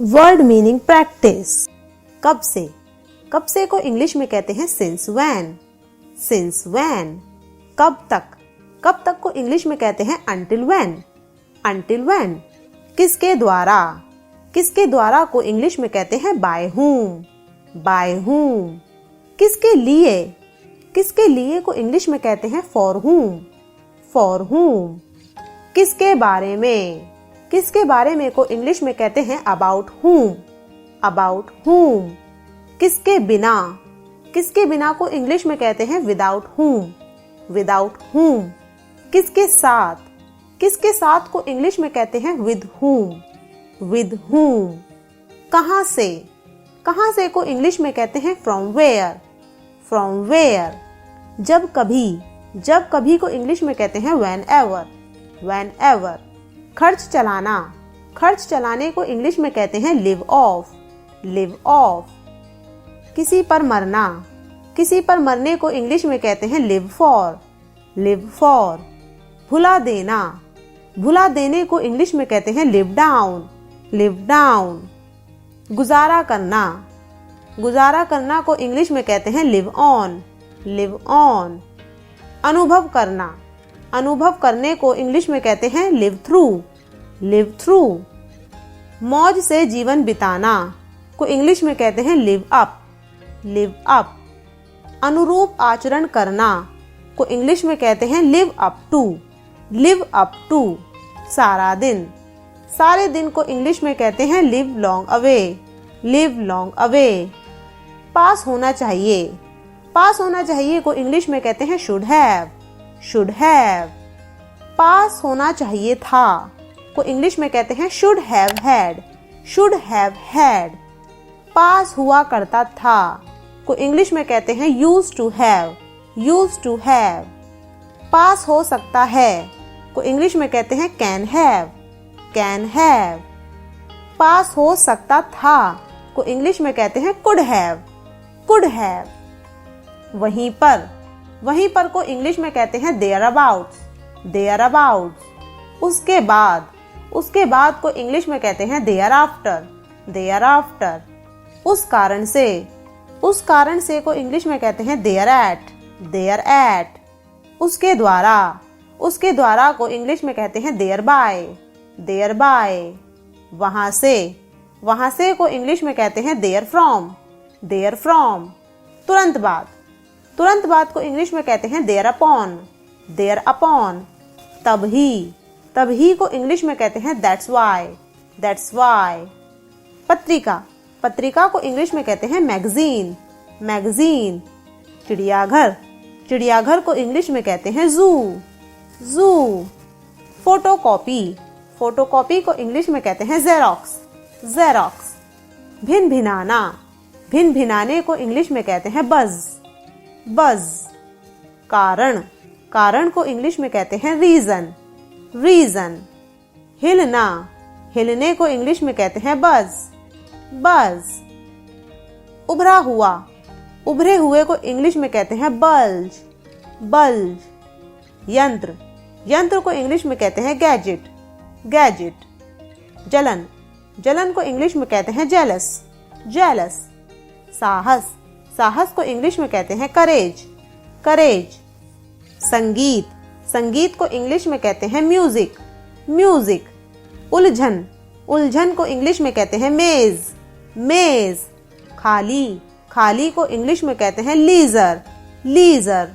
Word meaning practice. कब से, कब से को इंग्लिश में कहते हैं सिंस व्हेन। Since when. कब तक, कब तक को इंग्लिश में कहते हैं अंटिल व्हेन। Until when. किसके द्वारा, किसके द्वारा को इंग्लिश में कहते हैं बाय whom। Bye whom। किसके लिए, किसके लिए को इंग्लिश में कहते हैं फॉर whom। For whom। किसके बारे में, किसके बारे में को इंग्लिश में कहते हैं अबाउट whom। About whom। किसके बिना, किसके बिना को इंग्लिश में कहते हैं विदाउट whom। Without whom। किसके साथ, किसके साथ को इंग्लिश में कहते हैं विद whom। With whom। कहां से, कहां से को इंग्लिश में कहते हैं फ्रॉम वेयर। From where. जब कभी, जब कभी को इंग्लिश में कहते हैं व्हेन एवर। When ever. खर्च चलाना, खर्च चलाने को इंग्लिश में कहते हैं लिव ऑफ। Live of. किसी पर मरना, किसी पर मरने को इंग्लिश में कहते हैं लिव फॉर। Live for. भुला देना, भुला देने को इंग्लिश में कहते हैं लिव डाउन। Live down. गुजारा करना, गुजारा करना को इंग्लिश में कहते हैं लिव ऑन। Live on. अनुभव करना, अनुभव करने को इंग्लिश में कहते हैं लिव थ्रू। Live through. मौज से जीवन बिताना को इंग्लिश में कहते हैं लिव अप। Live up. अनुरूप आचरण करना को इंग्लिश में कहते हैं live up to. Live up to. सारा दिन, सारे दिन को इंग्लिश में कहते हैं live long away. Live long away. Pass होना चाहिए, पास होना चाहिए को इंग्लिश में कहते हैं should have. Should have. Pass होना चाहिए था को इंग्लिश में कहते हैं should have had. Should have had. Pass हुआ करता था को इंग्लिश में कहते हैं used to have. Used to have. Pass हो सकता है को इंग्लिश में कहते हैं can have. Can have. Pass हो सकता था को इंग्लिश में कहते हैं कुड हैव। Could have. वहीं पर, वहीं पर को इंग्लिश में कहते हैं देयर अबाउट्स। There abouts. उसके बाद, उसके बाद को इंग्लिश में कहते हैं देयर आफ्टर। There after. उस कारण से, उस कारण से को इंग्लिश में कहते हैं देयर एट। There at. उसके द्वारा, उसके द्वारा को इंग्लिश में कहते हैं देयर बाय। There bye. वहां से, वहां से को इंग्लिश में कहते हैं देयर फ्रॉम। There from. तुरंत बाद, तुरंत बाद को इंग्लिश में कहते हैं देयर अपॉन। There upon. तभी, तभी को इंग्लिश में कहते हैं दैट्स वाई। That's why. पत्रिका, पत्रिका को इंग्लिश में कहते हैं मैगजीन। मैगजीन। चिड़ियाघर, चिड़ियाघर को इंग्लिश में कहते हैं जू। जू। फोटोकॉपी, फोटोकॉपी को इंग्लिश में कहते हैं जेरोक्स। जेरोक्स। भिन भिनाना, भिन भिनाने को इंग्लिश में कहते हैं बज। बज। कारण, कारण को इंग्लिश में कहते हैं रीजन। रीजन। हिलना, हिलने को इंग्लिश में कहते हैं बज। बज। उभरा हुआ, उभरे हुए को इंग्लिश में कहते हैं बल्ज। बल्ज। यंत्र, यंत्र को इंग्लिश में कहते हैं गैजेट। गैजेट। जलन, जलन को इंग्लिश में कहते हैं जेलस। जेलस। साहस, साहस को इंग्लिश में कहते हैं करेज। करेज। संगीत, संगीत को इंग्लिश में कहते हैं म्यूजिक। म्यूजिक। उलझन, उलझन को इंग्लिश में कहते हैं मेज। मेज। खाली, खाली को इंग्लिश में कहते हैं लीजर। लीजर।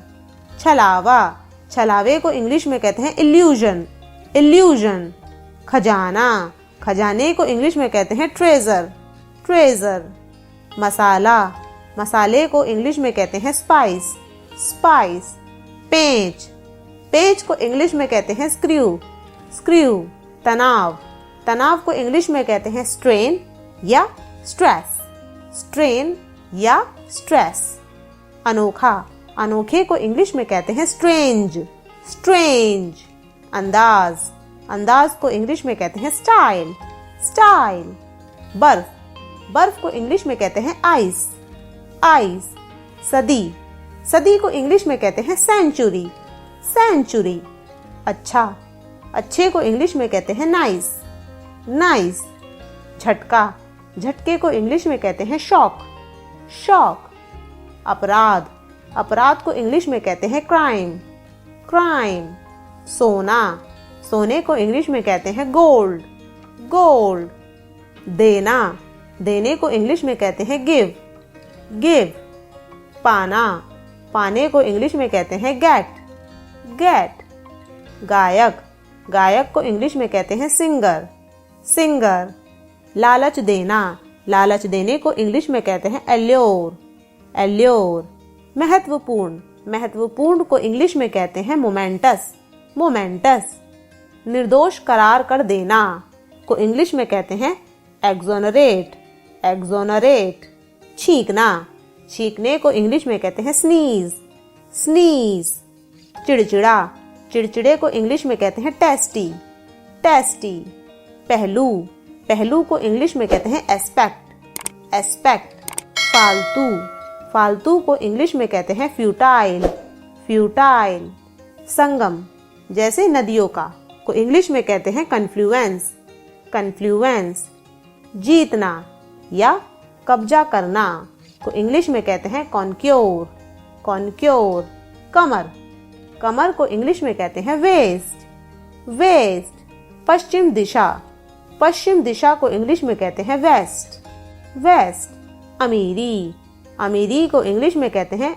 छलावा, छलावे को इंग्लिश में कहते हैं इल्यूजन। इल्यूजन। खजाना, खजाने को इंग्लिश में कहते हैं ट्रेजर। ट्रेजर। मसाला, मसाले को इंग्लिश में कहते हैं स्पाइस। स्पाइस। पेंच, पेंच को इंग्लिश में कहते हैं स्क्रू। स्क्रू। तनाव, तनाव को इंग्लिश में कहते हैं स्ट्रेन या स्ट्रेस। स्ट्रेन या स्ट्रेस। अनोखा, अनोखे को इंग्लिश में कहते हैं स्ट्रेंज। स्ट्रेंज। अंदाज, अंदाज को इंग्लिश में कहते हैं स्टाइल। स्टाइल। बर्फ, बर्फ को इंग्लिश में कहते हैं आइस। आइस। सदी, सदी को इंग्लिश में कहते हैं सेंचुरी। सेंचुरी। अच्छा, अच्छे को इंग्लिश में कहते हैं नाइस। नाइस। झटका, झटके को इंग्लिश में कहते हैं शॉक, शॉक। अपराध, अपराध को इंग्लिश में कहते हैं क्राइम, क्राइम। सोना, सोने को इंग्लिश में कहते हैं गोल्ड, गोल्ड। देना, देने को इंग्लिश में कहते हैं गिव, गिव। पाना, पाने को इंग्लिश में कहते हैं गेट, गेट। गायक, गायक को इंग्लिश में कहते हैं सिंगर, सिंगर। लालच देना, लालच देने को इंग्लिश में कहते हैं एल्योर, एल्योर। महत्वपूर्ण, महत्वपूर्ण को इंग्लिश में कहते हैं मोमेंटस, मोमेंटस। निर्दोष करार कर देना को इंग्लिश में कहते हैं एक्सोनरेट, एक्सोनरेट। छींकना, छींकने को इंग्लिश में कहते हैं स्नीज, स्नीज। चिड़चिड़ा, चिड़चिड़े को इंग्लिश में कहते हैं टेस्टी, टेस्टी। पहलू, पहलू को इंग्लिश में कहते हैं एस्पेक्ट, एस्पेक्ट। फालतू, फालतू को इंग्लिश में कहते हैं फ्यूटाइल, फ्यूटाइल। संगम, जैसे नदियों का, को इंग्लिश में कहते हैं कन्फ्लुएंस, कन्फ्लुएंस। जीतना या कब्जा करना को इंग्लिश में कहते हैं कॉन्क्योर, कॉन्क्योर। कमर, कमर को इंग्लिश में कहते हैं वेस्ट, वेस्ट। पश्चिम दिशा, पश्चिम दिशा को इंग्लिश में कहते हैं वेस्ट, वेस्ट। अमीरी, अमीरी को इंग्लिश में कहते हैं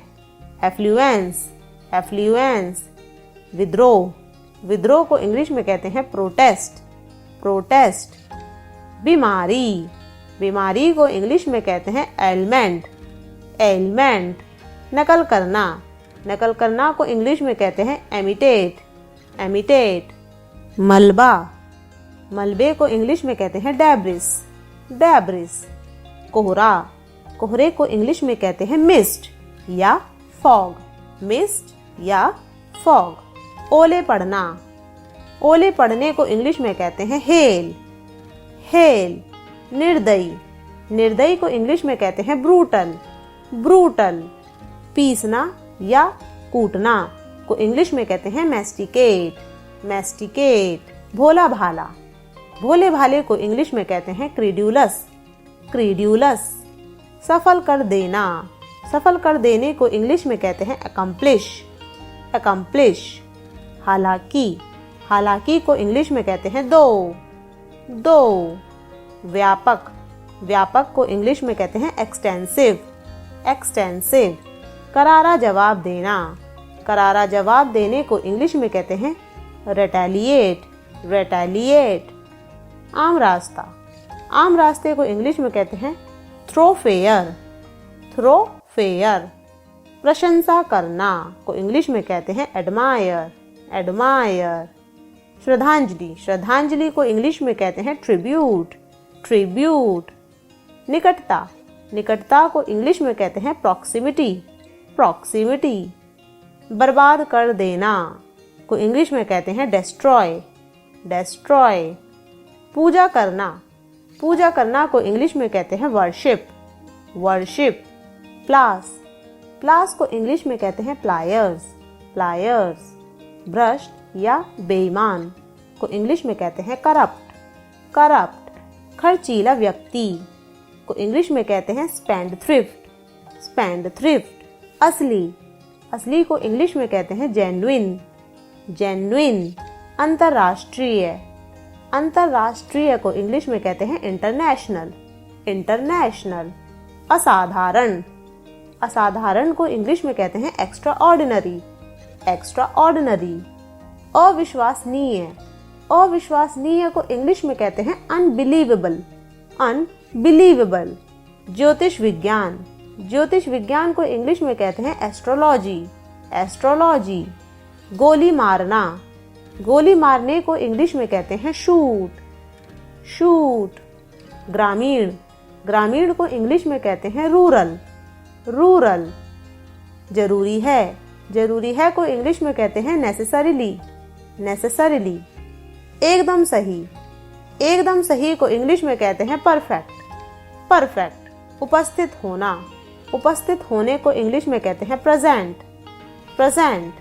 एफ्लुएंस, एफ्लुएंस। विद्रोह, विद्रोह को इंग्लिश में कहते हैं प्रोटेस्ट, प्रोटेस्ट। बीमारी, बीमारी को इंग्लिश में कहते हैं एलमेंट, एलमेंट। नकल करना, नकल करना को इंग्लिश में कहते हैं एमिटेट, एमिटेट। मलबा, मलबे को इंग्लिश में कहते हैं डेब्रिस, डेब्रिस। कोहरा, कोहरे को इंग्लिश में कहते हैं मिस्ट या फॉग, मिस्ट या फॉग। ओले पड़ना, ओले पड़ने को इंग्लिश में कहते हैं हेल, हेल। निर्दयी, निर्दयी को इंग्लिश में कहते हैं ब्रूटल, ब्रूटल। पीसना या कूटना को इंग्लिश में कहते हैं मैस्टिकेट, मैस्टिकेट। भोला भाला, भोले भाले को इंग्लिश में कहते हैं क्रीड्यूलस, क्रीड्यूलस। सफल कर देना, सफल कर देने को इंग्लिश में कहते हैं अकम्प्लिश, अकम्प्लिश। हालांकि, हालांकि को इंग्लिश में कहते हैं दो, दो। व्यापक, व्यापक को इंग्लिश में कहते हैं एक्सटेंसिव, एक्सटेंसिव। करारा जवाब देना, करारा जवाब देने को इंग्लिश में कहते हैं रेटेलिएट, रेटेलिएट। आम रास्ता, आम रास्ते को इंग्लिश में कहते हैं थ्रोफेयर, थ्रोफेयर। प्रशंसा करना को इंग्लिश में कहते हैं एडमायर, एडमायर। श्रद्धांजलि, श्रद्धांजलि को इंग्लिश में कहते हैं ट्रिब्यूट, ट्रिब्यूट। निकटता, निकटता को इंग्लिश में कहते हैं प्रॉक्सिमिटी, प्रॉक्सिमिटी। बर्बाद कर देना को इंग्लिश में कहते हैं डेस्ट्रॉय, डेस्ट्रॉय। पूजा करना, पूजा करना को इंग्लिश में कहते हैं वर्शिप, वर्शिप। प्लास, प्लास को इंग्लिश में कहते हैं प्लायर्स, प्लायर्स। भ्रष्ट या बेईमान को इंग्लिश में कहते हैं करप्ट, करप्ट। खर्चीला व्यक्ति को इंग्लिश में कहते हैं स्पेंडथ्रिफ्ट, स्पेंडथ्रिफ्ट। असली, असली को इंग्लिश में कहते हैं जेन्युइन, जेन्युइन। अंतरराष्ट्रीय, अंतरराष्ट्रीय को इंग्लिश में कहते हैं इंटरनेशनल, इंटरनेशनल। असाधारण, असाधारण को इंग्लिश में कहते हैं एक्स्ट्रा ऑर्डिनरी, एक्स्ट्रा ऑर्डिनरी। अविश्वसनीय, अविश्वसनीय को इंग्लिश में कहते हैं अनबिलीवेबल, अनबिलीवेबल। ज्योतिष विज्ञान, ज्योतिष विज्ञान को इंग्लिश में कहते हैं एस्ट्रोलॉजी, एस्ट्रोलॉजी। गोली मारना, गोली मारने को इंग्लिश में कहते हैं शूट, शूट। ग्रामीण, ग्रामीण को इंग्लिश में कहते हैं रूरल, रूरल। जरूरी है, जरूरी है को इंग्लिश में कहते हैं नेसेसरीली, नेसेसरीली। एकदम सही, एकदम सही को इंग्लिश में कहते हैं परफेक्ट, परफेक्ट। उपस्थित होना, उपस्थित होने को इंग्लिश में कहते हैं प्रेजेंट, प्रेजेंट।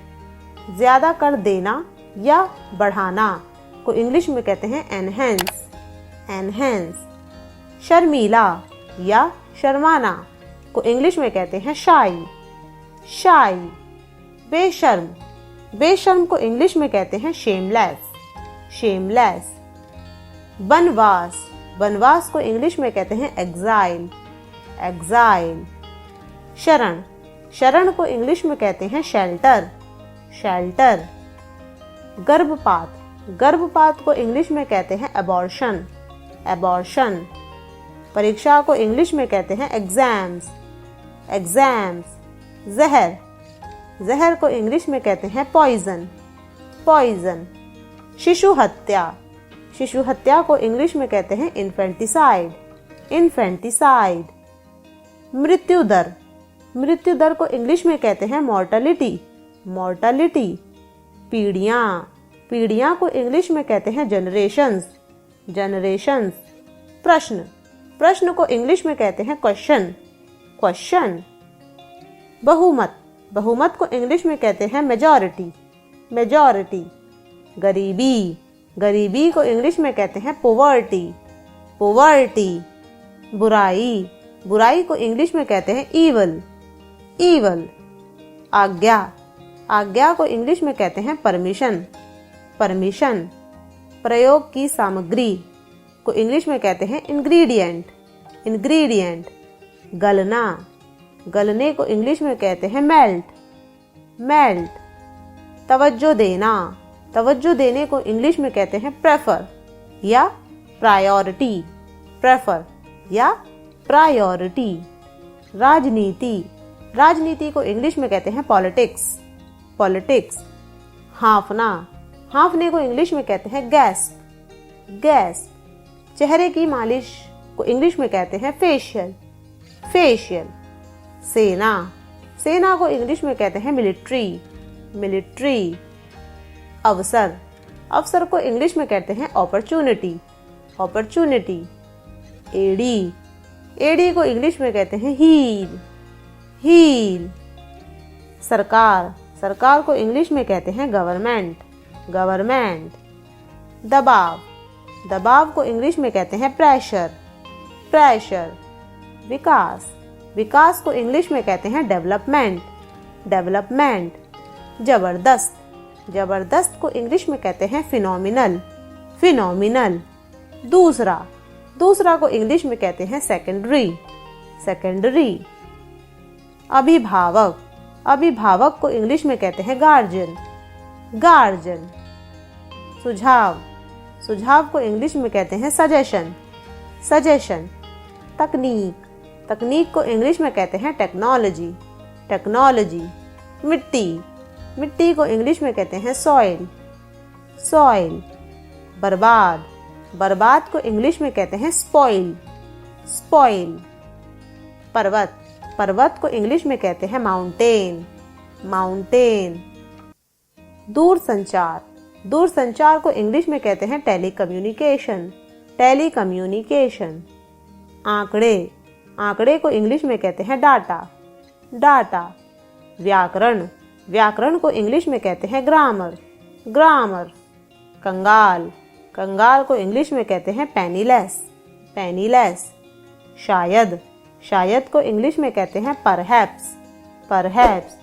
ज्यादा कर देना या बढ़ाना को इंग्लिश में कहते हैं एनहेंस, एनहेंस। शर्मीला या शर्माना को इंग्लिश में कहते हैं शाई, शाई। बेशर्म, बेशर्म को इंग्लिश में कहते हैं शेमलेस, शेमलेस। बनवास, बनवास को इंग्लिश में कहते हैं एग्जाइल, एग्जाइल। शरण, शरण को इंग्लिश में कहते हैं शेल्टर, शेल्टर। गर्भपात, गर्भपात को इंग्लिश में कहते हैं अबॉर्शन, एबॉर्शन। परीक्षा को इंग्लिश में कहते हैं एग्जाम्स, एग्जाम्स। जहर, जहर को इंग्लिश में कहते हैं पॉइजन, पॉइजन। शिशु हत्या, शिशु हत्या को इंग्लिश में कहते हैं इन्फेंटिसाइड, इन्फेंटिसाइड। मृत्यु दर, मृत्यु दर को इंग्लिश में कहते हैं मॉर्टलिटी, मॉर्टलिटी। पीढ़ियाँ, पीढ़ियाँ को इंग्लिश में कहते हैं जनरेशंस, जनरेशंस। प्रश्न, प्रश्न को इंग्लिश में कहते हैं क्वेश्चन, क्वेश्चन। बहुमत, बहुमत को इंग्लिश में कहते हैं मेजॉरिटी, मेजॉरिटी। गरीबी, गरीबी को इंग्लिश में कहते हैं पोवर्टी, पोवर्टी। बुराई, बुराई को इंग्लिश में कहते हैं ईवल, ईवल। आज्ञा, आज्ञा को इंग्लिश में कहते हैं परमिशन, परमिशन। प्रयोग की सामग्री को इंग्लिश में कहते हैं इंग्रेडिएंट, इंग्रेडिएंट। गलना, गलने को इंग्लिश में कहते हैं मेल्ट, मेल्ट। तवज्जो देना, तवज्जो देने को इंग्लिश में कहते हैं प्रेफर या प्रायोरिटी, प्रेफर या प्रायोरिटी। राजनीति, राजनीति को इंग्लिश में कहते हैं पॉलिटिक्स, पॉलिटिक्स। हाँफना, हाँफने को इंग्लिश में कहते हैं गैस्प, गैस्प। चेहरे की मालिश को इंग्लिश में कहते हैं फेशियल, फेशियल। सेना, सेना को इंग्लिश में कहते हैं मिलिट्री, मिलिट्री। अवसर, अवसर को इंग्लिश में कहते हैं अपॉर्चुनिटी, अपॉर्चुनिटी। एडी, एडी को इंग्लिश में कहते हैं हील, हील। सरकार, सरकार को इंग्लिश में कहते हैं गवर्नमेंट, गवर्नमेंट। दबाव, दबाव को इंग्लिश में कहते हैं प्रेशर, प्रेशर। विकास, विकास को इंग्लिश में कहते हैं डेवलपमेंट, डेवलपमेंट। जबरदस्त, जबरदस्त को इंग्लिश में कहते हैं फिनोमिनल, फिनोमिनल। दूसरा, दूसरा को इंग्लिश में कहते हैं सेकेंडरी, सेकेंडरी। अभिभावक, अभिभावक को इंग्लिश में कहते हैं गार्जियन, गार्जियन। सुझाव, सुझाव को इंग्लिश में कहते हैं सजेशन, सजेशन। तकनीक, तकनीक को इंग्लिश में कहते हैं टेक्नोलॉजी, टेक्नोलॉजी। मिट्टी, मिट्टी को इंग्लिश में कहते हैं सॉइल, सॉइल। बर्बाद, बर्बाद को इंग्लिश में कहते हैं स्पॉइल, स्पॉइल। पर्वत, पर्वत को इंग्लिश में कहते हैं माउंटेन, माउंटेन। दूरसंचार, दूरसंचार को इंग्लिश में कहते हैं टेलीकम्युनिकेशन, टेलीकम्युनिकेशन। आंकड़े, आंकड़े को इंग्लिश में कहते हैं डाटा, डाटा। व्याकरण, व्याकरण को इंग्लिश में कहते हैं ग्रामर, ग्रामर। कंगाल, कंगाल को इंग्लिश में कहते हैं पेनीलेस, पेनीलेस। शायद, शायद को इंग्लिश में कहते हैं परहैप्स, परहैप्स।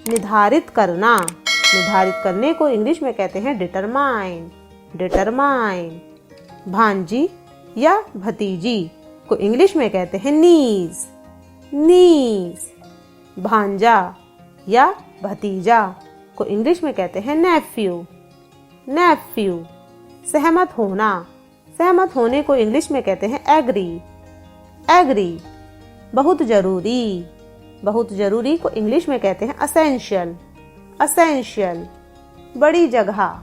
निर्धारित करना, निर्धारित करने को इंग्लिश में कहते हैं डिटरमाइन, डिटरमाइन। भांजी या भतीजी को इंग्लिश में कहते हैं नीज, नीज। भांजा या भतीजा को इंग्लिश में कहते हैं नेफ्यू, नेफ्यू। सहमत होना, सहमत होने को इंग्लिश में कहते हैं एग्री, एग्री। बहुत जरूरी, बहुत जरूरी को इंग्लिश में कहते हैं असेंशियल, असेंशियल। बड़ी जगह,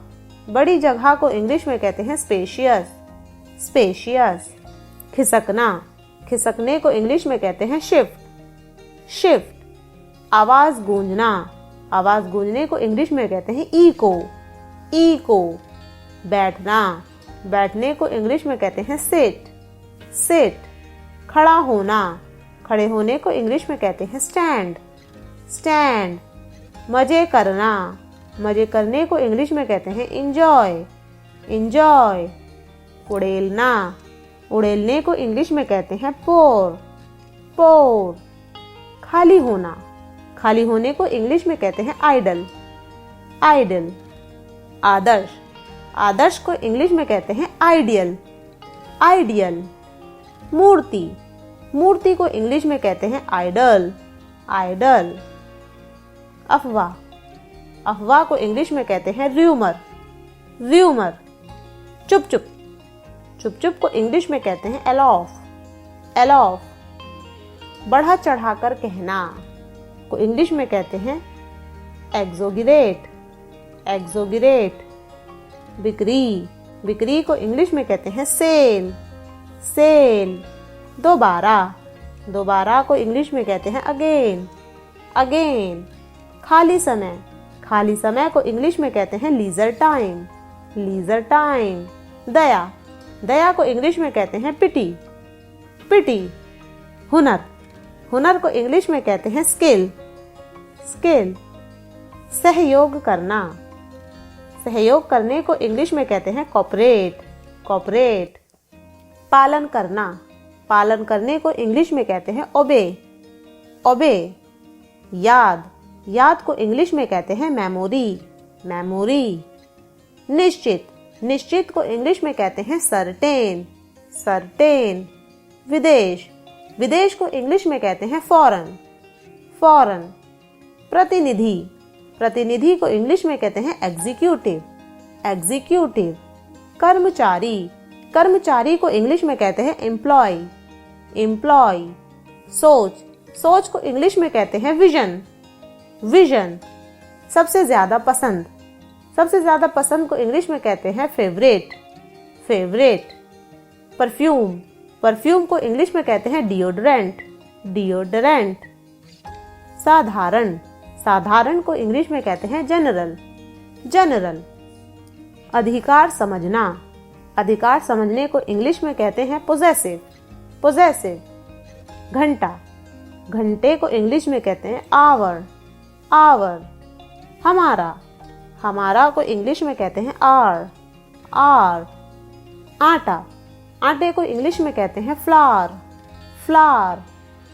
बड़ी जगह को इंग्लिश में कहते हैं स्पेशियस, स्पेशियस। खिसकना, खिसकने को इंग्लिश में कहते हैं शिफ्ट, शिफ्ट। आवाज गूंजना, आवाज गूंजने को इंग्लिश में कहते हैं इको, इको। बैठना, बैठने को इंग्लिश में कहते हैं सिट, सिट। खड़ा होना, खड़े होने को इंग्लिश में कहते हैं स्टैंड, स्टैंड। मजे करना, मजे करने को इंग्लिश में कहते हैं इंजॉय, इंजॉय। कुड़ेलना, उड़ेलने को इंग्लिश में कहते हैं पोर, पोर। खाली होना, खाली होने को इंग्लिश में कहते हैं आइडल, आइडल। आदर्श, आदर्श को इंग्लिश में कहते हैं आइडियल, आइडियल। मूर्ति, मूर्ति को इंग्लिश में कहते हैं आइडल, आइडल। अफवाह, अफवाह को इंग्लिश में कहते हैं र्यूमर, र्यूमर। चुप चुप, चुप चुप को इंग्लिश में कहते हैं एलॉफ, एलॉफ। बढ़ा चढ़ाकर कहना को इंग्लिश में कहते हैं एक्सोगरेट, एक्सोगरेट। बिक्री, बिक्री को इंग्लिश में कहते हैं सेल, सेल। दोबारा, दोबारा को इंग्लिश में कहते हैं अगेन, अगेन। खाली समय, खाली समय को इंग्लिश में कहते हैं लीजर टाइम, लीजर टाइम। दया, दया को इंग्लिश में कहते हैं पिटी, पिटी। हुनर, हुनर को इंग्लिश में कहते हैं स्किल, स्किल। सहयोग करना, सहयोग करने को इंग्लिश में कहते हैं कॉपरेट, कॉपरेट। पालन करना, पालन करने को इंग्लिश में कहते हैं ओबे, ओबे। याद, याद को इंग्लिश में कहते हैं मेमोरी, मेमोरी। निश्चित, निश्चित को इंग्लिश में कहते हैं सर्टेन, सर्टेन। विदेश, विदेश को इंग्लिश में कहते हैं फॉरेन, फॉरेन। प्रतिनिधि, प्रतिनिधि को इंग्लिश में कहते हैं एग्जीक्यूटिव, एग्जीक्यूटिव। कर्मचारी, कर्मचारी को इंग्लिश में कहते हैं एम्प्लॉय, एम्प्लॉय। सोच, सोच को इंग्लिश में कहते हैं विजन, विजन। सबसे ज्यादा पसंद, सबसे ज्यादा पसंद को इंग्लिश में कहते हैं फेवरेट, फेवरेट। परफ्यूम, परफ्यूम को इंग्लिश में कहते हैं डिओड्रेंट, डिओड्रेंट। साधारण, साधारण को इंग्लिश में कहते हैं जनरल, जनरल। अधिकार समझना, अधिकार समझने को इंग्लिश में कहते हैं पोजेसिव, पोजेसिव। घंटा, घंटे को इंग्लिश में कहते हैं आवर, आवर। हमारा, हमारा को इंग्लिश में कहते हैं आर, आर। आटा, आटे को इंग्लिश में कहते हैं फ्लावर, फ्लावर।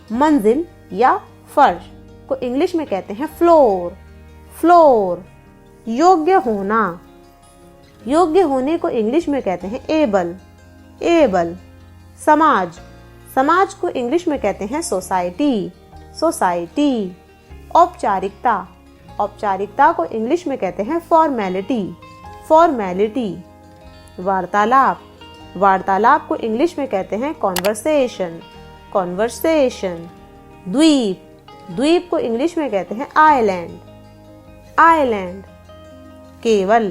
मंजिल या फर्श को इंग्लिश में कहते हैं फ्लोर, फ्लोर। योग्य होना, योग्य होने को इंग्लिश में कहते हैं एबल, एबल। समाज, समाज को इंग्लिश में कहते हैं सोसाइटी, सोसाइटी। औपचारिकता, औपचारिकता को इंग्लिश में कहते हैं फॉर्मेलिटी, फॉर्मेलिटी। वार्तालाप, वार्तालाप को इंग्लिश में कहते हैं कॉन्वर्सेशन, कॉन्वर्सेशन। द्वीप, द्वीप को इंग्लिश में कहते हैं आइलैंड, आइलैंड। केवल,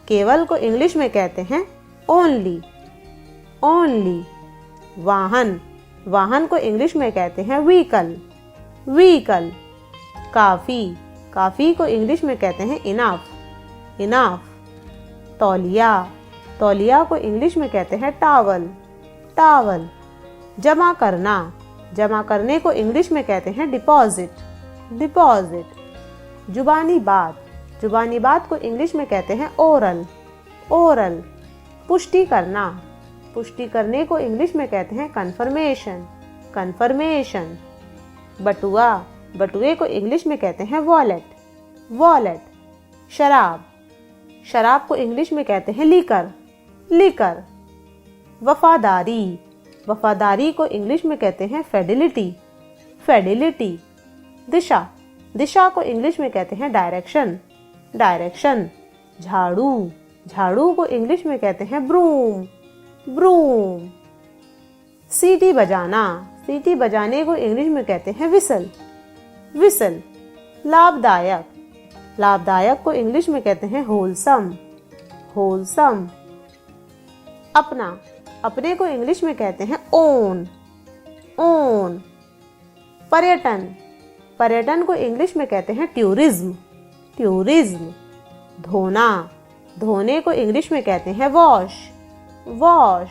केवल को इंग्लिश में कहते हैं ओनली, ओनली। वाहन, वाहन को इंग्लिश में कहते हैं व्हीकल, व्हीकल। काफी, काफी को इंग्लिश में कहते हैं इनफ, इनफ। तौलिया, तौलिया को इंग्लिश में कहते हैं टावल, टावल। जमा करना, जमा करने को इंग्लिश में कहते हैं डिपॉजिट, डिपॉजिट। जुबानी बात, जुबानी बात को इंग्लिश में कहते हैं ओरल, ओरल। पुष्टि करना, पुष्टि करने को इंग्लिश में कहते हैं कंफर्मेशन, कंफर्मेशन। बटुआ, बटुए को इंग्लिश में कहते हैं वॉलेट, वॉलेट। शराब, शराब को इंग्लिश में कहते हैं लीकर, लीकर। वफादारी, वफादारी को इंग्लिश में कहते हैं फेडिलिटी, फेडिलिटी। दिशा, दिशा को इंग्लिश में कहते हैं डायरेक्शन, डायरेक्शन। झाड़ू, झाड़ू को इंग्लिश में कहते हैं ब्रूम, ब्रूम। सीटी बजाना, सीटी बजाने को इंग्लिश में कहते हैं विसल, विसल। लाभदायक, लाभदायक को इंग्लिश में कहते हैं होलसम, होलसम। अपना, अपने को इंग्लिश में कहते हैं ओन, ओन। पर्यटन, पर्यटन को इंग्लिश में कहते हैं टूरिज्म, टूरिज्म। धोना, धोने को इंग्लिश में कहते हैं वॉश, वॉश।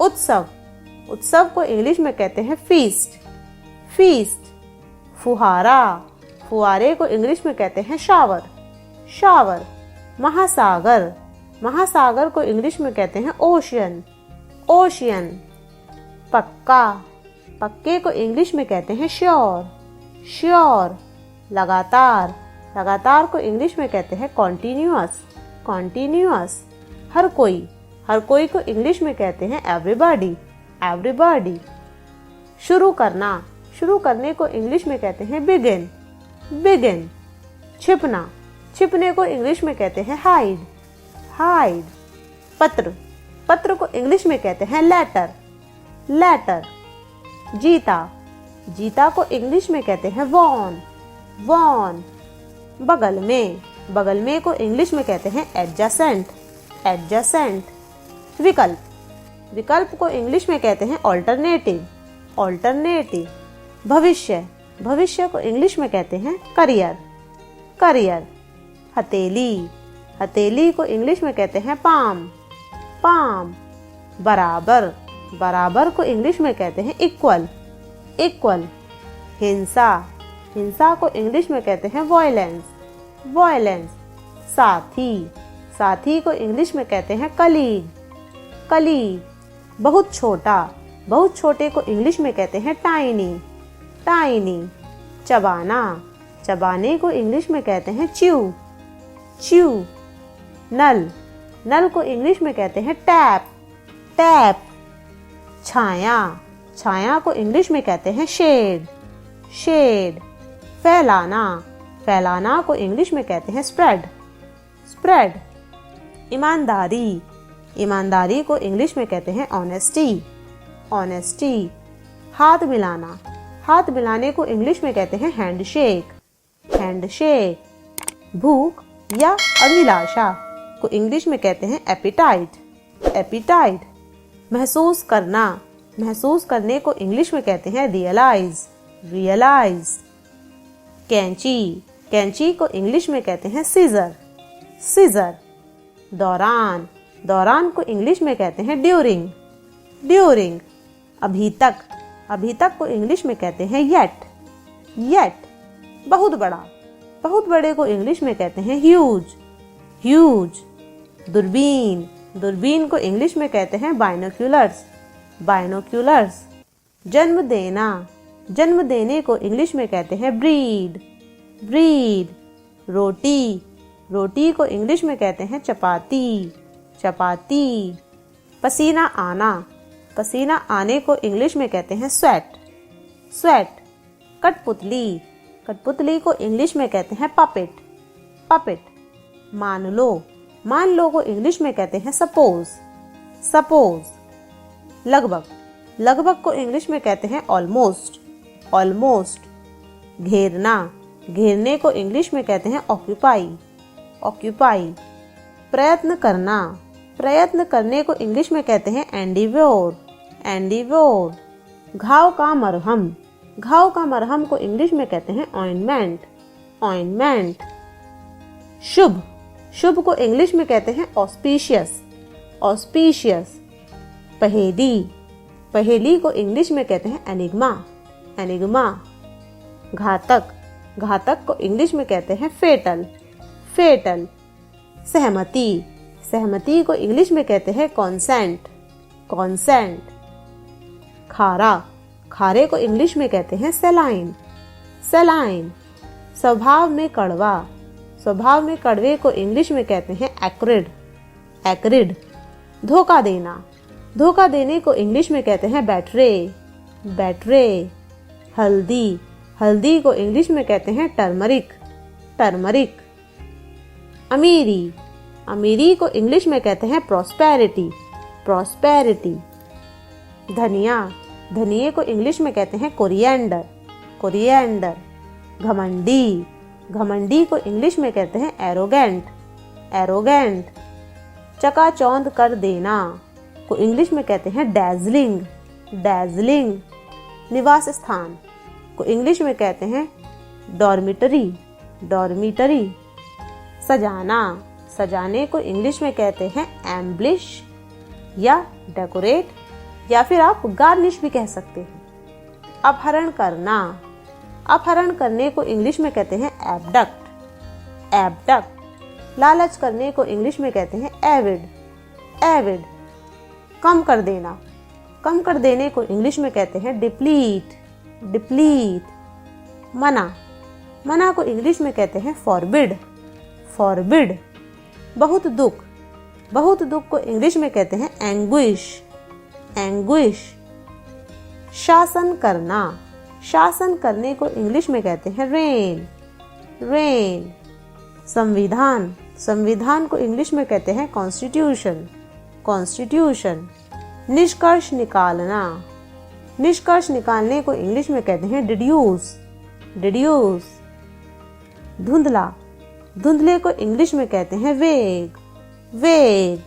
उत्सव, उत्सव को इंग्लिश में कहते हैं फीस्ट, फीस्ट। फुहारा, फुहारे को इंग्लिश में कहते हैं शावर, शावर। महासागर, महासागर को इंग्लिश में कहते हैं ओशियन, ओशियन। पक्का, पक्के को इंग्लिश में कहते हैं श्योर, श्योर। लगातार, लगातार को इंग्लिश में कहते हैं कॉन्टिन्यूअस, कॉन्टिन्यूअस। हर कोई को इंग्लिश में कहते हैं एवरीबॉडी, एवरीबॉडी। शुरू करना, शुरू करने को इंग्लिश में कहते हैं बिगिन, बिगिन। छिपना, छिपने को इंग्लिश में कहते हैं हाइड, हाइड। पत्र, पत्र को इंग्लिश में कहते हैं लेटर, लेटर। जीता, जीता को इंग्लिश में कहते हैं वॉन, वॉन। बगल में को इंग्लिश में कहते हैं एडजेसेंट, एडजेसेंट। विकल्प, विकल्प को इंग्लिश में कहते हैं ऑल्टरनेटिव, ऑल्टरनेटिव। भविष्य, भविष्य को इंग्लिश में कहते हैं करियर, करियर। हथेली, हथेली को इंग्लिश में कहते हैं पाम, पाम। बराबर, बराबर को इंग्लिश में कहते हैं इक्वल, इक्वल। हिंसा, हिंसा को इंग्लिश में कहते हैं वॉयलेंस, वॉयलेंस। साथी, साथी को इंग्लिश में कहते हैं कलीग, कलीग। बहुत छोटा, बहुत छोटे को इंग्लिश में कहते हैं टाइनी, टाइनी। चबाना, चबाने को इंग्लिश में कहते हैं च्यू, च्यू। नल, नल को इंग्लिश में कहते हैं टैप, टैप। छाया, छाया को इंग्लिश में कहते हैं शेड, शेड। फैलाना, फैलाना को इंग्लिश में कहते हैं स्प्रेड, स्प्रेड। ईमानदारी, ईमानदारी को इंग्लिश में कहते हैं ऑनेस्टी, ऑनेस्टी। हाथ मिलाना, हाथ मिलाने को इंग्लिश में कहते हैं हैंडशेक, हैंडशेक। भूख या अभिलाषा को इंग्लिश में कहते हैं एपिटाइट, एपिटाइट। महसूस करना, महसूस करने को इंग्लिश में कहते हैं रियलाइज, रियलाइज। कैंची, कैंची को इंग्लिश में कहते हैं सीजर, सीजर। दौरान, दौरान को इंग्लिश में कहते हैं ड्यूरिंग, ड्यूरिंग। अभी तक, अभी तक को इंग्लिश में कहते हैं येट, येट। बहुत बड़ा, बहुत बड़े को इंग्लिश में कहते हैं ह्यूज, ह्यूज। दूरबीन, दूरबीन को इंग्लिश में कहते हैं बाइनोक्यूलर्स, बाइनोक्यूलर्स। जन्म देना, जन्म देने को इंग्लिश में कहते हैं ब्रीड, ब्रीड। रोटी, रोटी को इंग्लिश में कहते हैं चपाती, चपाती। पसीना आना, पसीना आने को इंग्लिश में कहते हैं स्वेट, स्वेट। कठपुतली, कठपुतली को इंग्लिश में कहते हैं पपेट, पपेट। मान लो, मान लो को इंग्लिश में कहते हैं सपोज, सपोज। लगभग, लगभग को इंग्लिश में कहते हैं ऑलमोस्ट, ऑलमोस्ट। घेरना, घेरने को इंग्लिश में कहते हैं ऑक्यूपाई, ऑक्यूपाई। प्रयत्न करना, प्रयत्न करने को इंग्लिश में कहते हैं एंडीवोर, एंडीवोर। घाव का मरहम, घाव का मरहम को इंग्लिश में कहते हैं ऑइंटमेंट, ऑइंटमेंट। शुभ, शुभ को इंग्लिश में कहते हैं ऑस्पिशियस, ऑस्पिशियस। पहेली, पहेली को इंग्लिश में कहते हैं एनिग्मा, एनिग्मा। घातक, घातक को इंग्लिश में कहते हैं फेटल, फेटल। सहमति, सहमति को इंग्लिश में कहते हैं कॉन्सेंट, कॉन्सेंट। खारा, खारे को इंग्लिश में कहते हैं सेलाइन, सेलाइन। स्वभाव में कड़वा, स्वभाव में कड़वे को इंग्लिश में कहते हैं एक्रिड, एक्रिड। धोखा देना, धोखा देने को इंग्लिश में कहते हैं बैटरे, बैटरे। हल्दी, हल्दी को इंग्लिश में कहते हैं टर्मरिक, टर्मरिक। अमीरी, अमीरी को इंग्लिश में कहते हैं प्रॉस्पेरिटी, प्रॉस्पेरिटी। धनिया, धनिये को इंग्लिश में कहते हैं कोरिएंडर, कोरिएंडर। घमंडी, घमंडी को इंग्लिश में कहते हैं एरोगेंट, एरोगेंट। चकाचौंध कर देना को इंग्लिश में कहते हैं डैजलिंग, डैजलिंग। निवास स्थान को इंग्लिश में कहते हैं डॉर्मिटरी, डॉर्मिटरी। सजाना, सजाने को इंग्लिश में कहते हैं एम्ब्लिश या डेकोरेट, या फिर आप गार्निश भी कह सकते हैं। अपहरण करना, अपहरण करने को इंग्लिश में कहते हैं एबडक्ट, एबडक्ट। लालच करने को इंग्लिश में कहते हैं एविड, एविड। कम कर देना, कम कर देने को इंग्लिश में कहते हैं डिप्लीट, डिप्लीट। मना, मना को इंग्लिश में कहते हैं फॉरबिड, फॉरबिड। बहुत दुख, बहुत दुख को इंग्लिश में कहते हैं एंग्विश, एंग्विश। शासन करना, शासन करने को इंग्लिश में कहते हैं रेन, रेन। संविधान, संविधान को इंग्लिश में कहते हैं कॉन्स्टिट्यूशन, कॉन्स्टिट्यूशन। निष्कर्ष निकालना, निष्कर्ष निकालने को इंग्लिश में कहते हैं डिड्यूस, डिड्यूस। धुंधला, धुंधले को इंग्लिश में कहते हैं वेग, वेग।